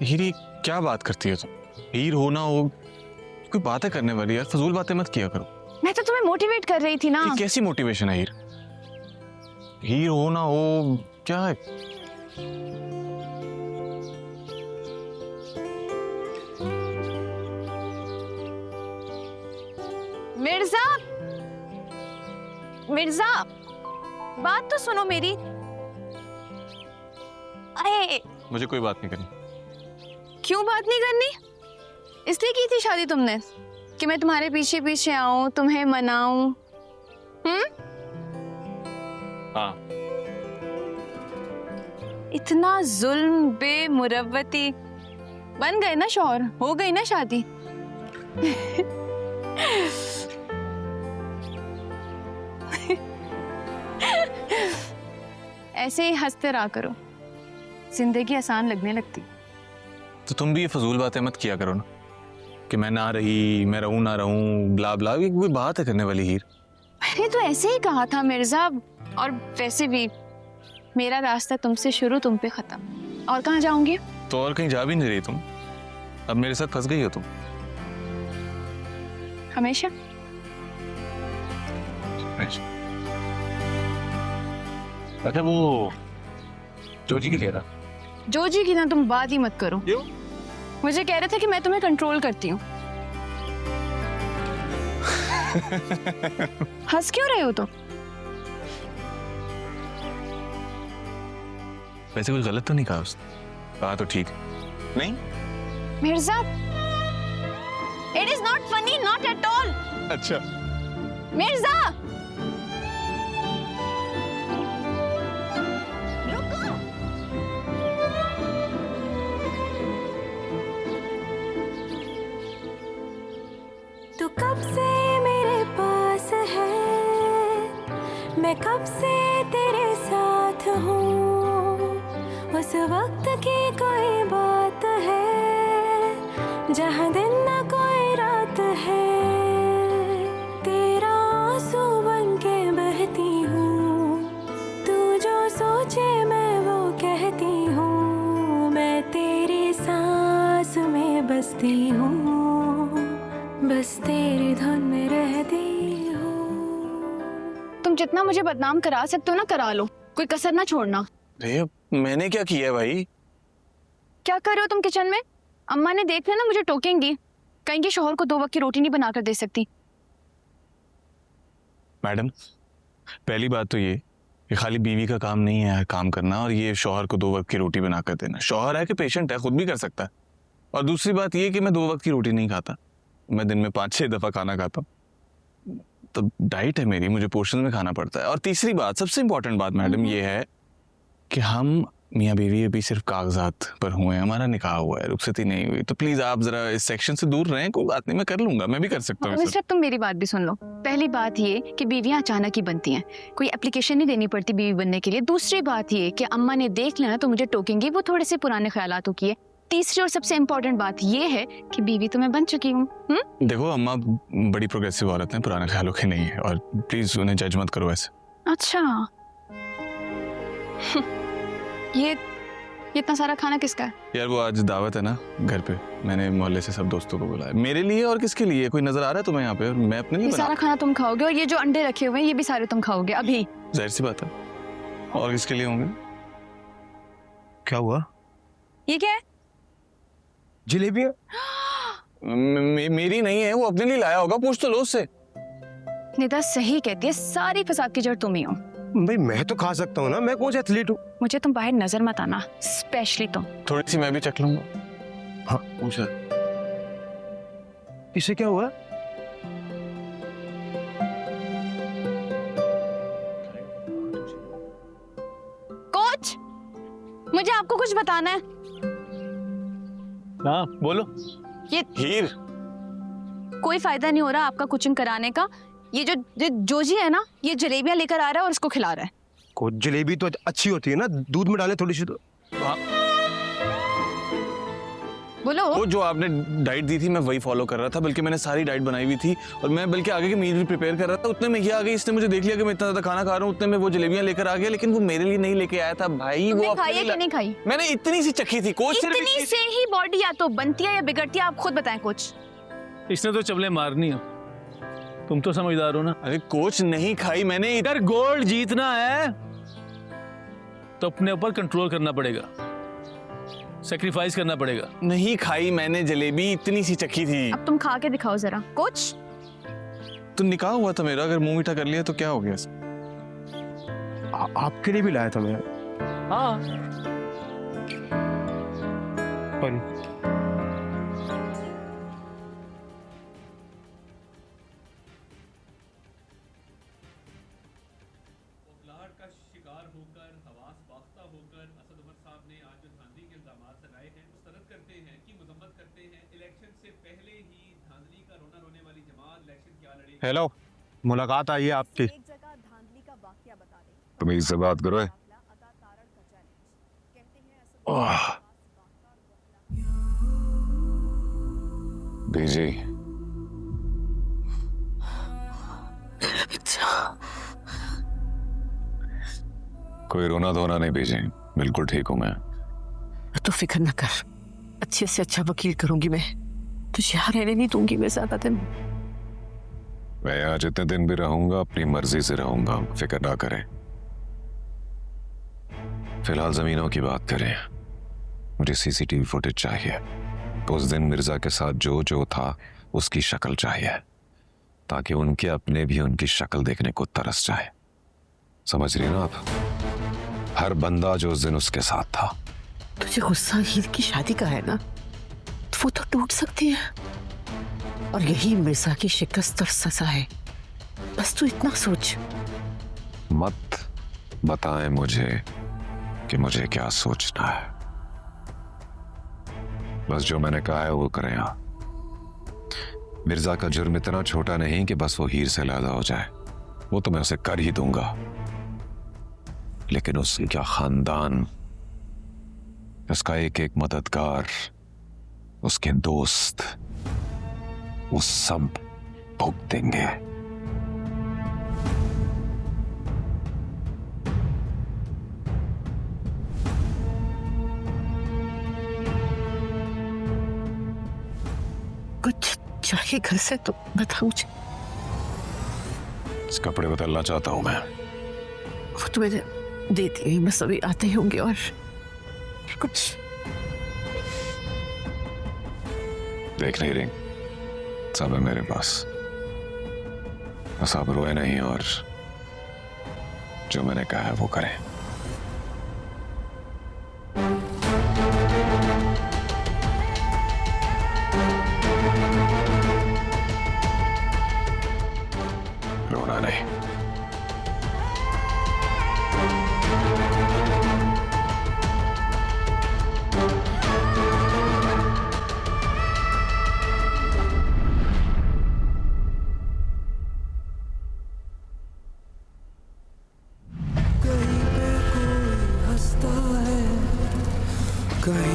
हीर, ये क्या बात करती है तुम? हीर हो ना हो, कोई बातें करने वाली यार, फजूल बातें मत किया करो। मैं तो तुम्हें मोटिवेट कर रही थी ना। ये कैसी मोटिवेशन है हीर? हीर हो ना हो क्या है? मिर्जा, मिर्जा, बात तो सुनो मेरी। अरे मुझे कोई बात नहीं करनी। क्यों बात नहीं करनी? इसलिए की थी शादी तुमने कि मैं तुम्हारे पीछे पीछे आऊं, तुम्हें मनाऊं? हाँ। इतना जुल्म बेमुरव्वती, बन गए ना शौहर, हो गई ना शादी। ऐसे ही हंसते रहा करो, जिंदगी आसान लगने लगती। तो तुम भी ये फजूल बातें मत किया करो ना, कि मैं ना रही, मैं रहूं ना रहूं, ब्ला ब्ला। ये कोई बात है करने वाली हीर? मैंने तो ऐसे ही कहा था मिर्जा, और वैसे भी मेरा रास्ता तुमसे शुरू, तुम पे खत्म। और कहाँ जाऊंगी? तो और कहीं जा भी नहीं रही तुम, अब मेरे साथ फंस गई हो तुम। हमेशा। अच्छा वो जोजी की कह रहा? जो जी की ना तुम बात ही मत करो। क्यों? मुझे कह रहे थे कि मैं तुम्हें कंट्रोल करती हूँ। हंस क्यों रहे हो तुम? वैसे कुछ गलत तो नहीं कहा उसने? कहा तो ठीक नहीं। Mirza, it is not funny, not at all. अच्छा मिर्जा, तू कब से मेरे पास है, मैं कब से तेरे साथ हूँ। उस वक्त की कोई बात है जहाँ दिन न कोई रात है। तेरा आंसू बन के बहती हूँ, तू जो सोचे मैं वो कहती हूँ। मैं तेरी सांस में बसती हूँ, बस तेरी धुन में रहती हूँ। तुम जितना मुझे बदनाम करा सकते हो ना करा लो, कोई कसर ना छोड़ना। भैया मैंने क्या किया है भाई? क्या कर रहे हो तुम किचन में? अम्मा ने देख लिया ना मुझे टोकेंगी, कहेंगे शौहर को 2 वक्त की रोटी नहीं बनाकर दे सकती। मैडम, पहली बात तो ये खाली बीवी का काम नहीं है काम करना, और ये शौहर को 2 वक्त की रोटी बना कर देना। शौहर है कि पेशेंट है, खुद भी कर सकता है। और दूसरी बात ये कि मैं 2 वक्त की रोटी नहीं खाता, मैं दिन में 5-6 दफा खाना खाता हूँ। तो डाइट है मेरी, मुझे पोर्शन में खाना पड़ता है। और तीसरी बात, सबसे इंपॉर्टेंट बात मैडम ये है कि हम मियाँ बीवी अभी सिर्फ कागजात पर हुए हैं, हमारा निकाह हुआ है, रुखसती नहीं हुई। तो प्लीज आप जरा इस सेक्शन से दूर रहें। कोई बात नहीं, मैं कर लूंगा, मैं भी कर सकता हूँ। मिस्टर, तुम मेरी बात भी सुन लो। पहली बात ये कि बीवियां अचानक ही बनती हैं, कोई एप्लीकेशन नहीं देनी पड़ती बीवी बनने के लिए। दूसरी बात ये कि अम्मा ने देख लेना तो मुझे टोकेंगी, वो थोड़े से पुराने ख्यालातों की है। तीसरी और सबसे इम्पोर्टेंट बात ये है कि बीवी तो मैं बन चुकी हूँ। देखो अम्मा बड़ी प्रोग्रेसिव औरत है, पुराने ख्यालों की नहीं है, और प्लीज उन्हें जज मत करो ऐसे। अच्छा, ये इतना सारा खाना किसका है? यार वो आज दावत है ना घर पे, मैंने मोहल्ले से सब दोस्तों को बुलाया। मेरे लिए और किसके लिए? कोई नजर आ रहा है तुम्हें यहाँ पे? और मैं अपने लिए ये सारा खाना तुम खाओगे, और ये जो अंडे रखे हुए हैं ये भी सारे तुम खाओगे अभी? जाहिर सी बात है, और किसके लिए होंगे? क्या हुआ? ये क्या है? जलेबियां? मेरी नहीं है, वो अपने लिए लाया होगा, पूछ तो लो उससे। निदा सही कहती है, सारी फसाद की जड़ तुम ही हो। भाई मैं तो खा सकता हूँ ना, मैं कौन सा एथलीट हूँ? मुझे तुम बाहर नजर मत आना, स्पेशली तुम। थोड़ी सी मैं भी चख लूंगा। हाँ पूछा। इसे क्या हुआ? कोच, मुझे आपको कुछ बताना है। हाँ बोलो। ये हीर, कोई फायदा नहीं हो रहा आपका कुकिंग कराने का। ये जो जोजी है ना, ये जलेबियां लेकर आ रहा है और इसको खिला रहा है। कोई जलेबी तो अच्छी होती है ना, दूध में डाले थोड़ी सी तो। हाँ। बोलो। वो जो आपने डाइट दी थी मैं वही फॉलो कर रहा था, बल्कि मैंने सारी डाइट बनाई हुई थी और मैं बल्कि आगे की मील भी प्रिपेयर कर रहा था। उतने में ये आ गई, इसने मुझे देख लिया कि मैं इतना ज्यादा खाना खा रहा हूँ, उतने में वो जलेबियां लेकर आ गया, लेकिन वो मेरे लिए नहीं लेके आया था भाई। तुमने वो खाई है कि नहीं खाई? मैंने इतनी सी चखी थी कोच। इतनी से ही बॉडी या तो बनती है या बिगड़ती है, आप खुद बताएं कोच। इसने तो चबले मारनी है, तुम तो समझदार हो ना। अरे कोच नहीं खाई मैंने। अगर गोल्ड जीतना है तो अपने ऊपर कंट्रोल करना पड़ेगा, सेक्रीफाइस करना पड़ेगा। नहीं खाई मैंने जलेबी, इतनी सी चखी थी। अब तुम खा के दिखाओ जरा कोच। तो निकाह हुआ था मेरा, अगर मुंह मीठा कर लिया तो क्या हो गया? आपके लिए भी लाया था मैं। हाँ पर का शिकार होकर हवास बाख्ता होकर असद उमर साहब ने आज जो धांधली के इल्जामात लगाए हैं मुस्तरद करते हैं कि मजम्मत करते हैं। इलेक्शन से पहले ही धांधली का रोना रोने वाली जमात इलेक्शन क्या लड़ेगी। हेलो, मुलाकात आई है आपकी। एक जगह धांधली का वाकया बता दें। तुम इससे बात करो। अदा तारण का चैलेंज कहते हैं असद बीजी कोई रोना धोना नहीं बीजी, बिल्कुल ठीक हूं मैं। तो फिक्र न कर, अच्छे से अच्छा वकील करूंगी मैं, तुझे यहाँ रहने नहीं दूंगी मैं ज्यादा दिन। मैं यहाँ जितने दिन भी रहूंगा अपनी मर्जी से रहूंगा, फिक्र ना करें। फिलहाल जमीनों की बात करें। मुझे सीसीटीवी फुटेज चाहिए। उस दिन मिर्जा के साथ जो जो था उसकी शक्ल चाहिए, ताकि उनके अपने भी उनकी शक्ल देखने को तरस जाए। समझ रही ना आप? हर बंदा जो उस दिन उसके साथ था। तुझे गुस्सा हीर की शादी का है ना, तो वो तो टूट सकती है, और यही मिर्जा की शिकस्त और सजा है। बस तू इतना सोच। मत बताएं मुझे कि मुझे क्या सोचना है, बस जो मैंने कहा है वो करें आप। मिर्जा का जुर्म इतना छोटा नहीं कि बस वो हीर से अलग हो जाए, वो तो मैं उसे कर ही दूंगा, लेकिन उसका खानदान, उसका एक एक मददगार, उसके दोस्त, वो सब भुगतेंगे। कुछ चाहिए घर से तो बता मुझे। इस कपड़े बदलना चाहता हूं मैं। वो तो मैंने दे दिए, बस अभी आते ही होंगे। और कुछ देख नहीं रही, सब है मेरे पास। बस आप रोए नहीं और जो मैंने कहा है वो करें। रोना नहीं। कहीं